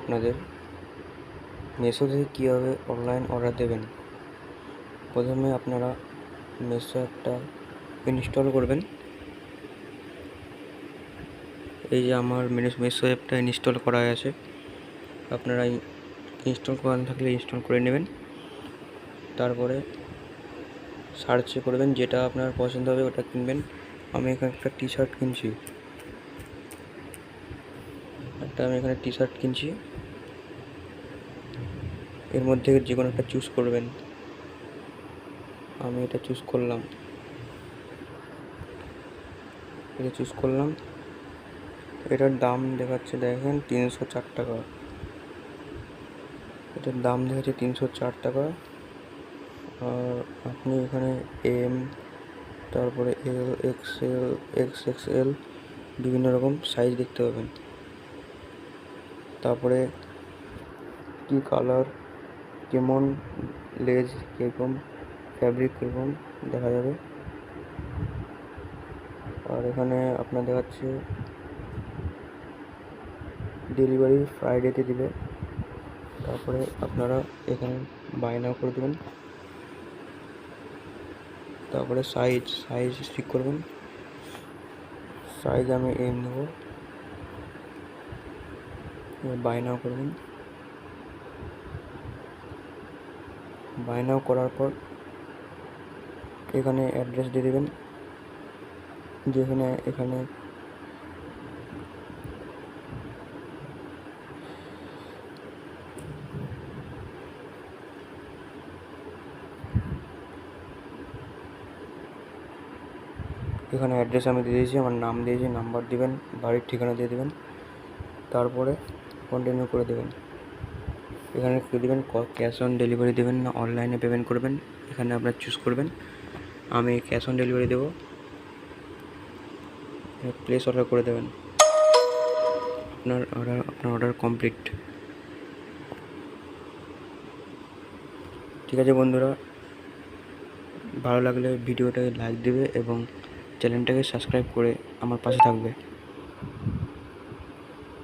আপনাদের মেশো থেকে কীভাবে অনলাইন অর্ডার দেবেন। প্রথমে আপনারা মেশো অ্যাপটা ইনস্টল করবেন। এই যে আমার মেশো অ্যাপটা ইনস্টল করা আছে, আপনারা ইনস্টল করা না থাকলে ইনস্টল করে নেবেন। তারপরে সার্চে করবেন, যেটা আপনার পছন্দ হবে ওটা কিনবেন। আমি এখানে একটা টি শার্ট কিনছি, এর মধ্যে যে কোনো একটা চুজ করবেন। আমি এটা চুজ করলাম, এটার দাম দেখাচ্ছে, দেখেন 304 টাকা। এটার দাম দেখাচ্ছে 304 টাকা। আর আপনি এখানে এম, তারপরে এল, এক্সএল, XXL বিভিন্ন রকম সাইজ দেখতে পাবেন। তারপরে কি কালার, কেমন লেজ, কীরকম ফ্যাব্রিক, কীরকম দেখা যাবে। আর এখানে আপনার দেখাচ্ছে ডেলিভারি ফ্রাইডেতে দিবে। তারপরে আপনারা এখানে বাই নাও করে দেবেন। তারপরে সাইজ ঠিক করবেন। সাইজ আমি এম নেব, বাই নাও করবেন। বাই নাও করার পর এখানে অ্যাড্রেস দিয়ে দেবেন, যেখানে এখানে অ্যাড্রেস আমি দিয়ে দিয়েছি, আমার নাম দিয়েছি, নাম্বার দিবেন, বাড়ির ঠিকানা দিয়ে দেবেন। তারপরে কন্টিনিউ করে দেবেন। এখানে কি দেবেন, ক্যাশ অন ডেলিভারি দেবেন না অনলাইনে পেমেন্ট করবেন, এখানে আপনার চুজ করবেন। আমি ক্যাশ অন ডেলিভারি দেবো। প্লেস অর্ডার করে দেবেন। আপনার অর্ডার কমপ্লিট। ঠিক আছে বন্ধুরা, ভালো লাগলে ভিডিওটাকে লাইক দেবে এবং চ্যানেলটাকে সাবস্ক্রাইব করে আমার পাশে থাকবে।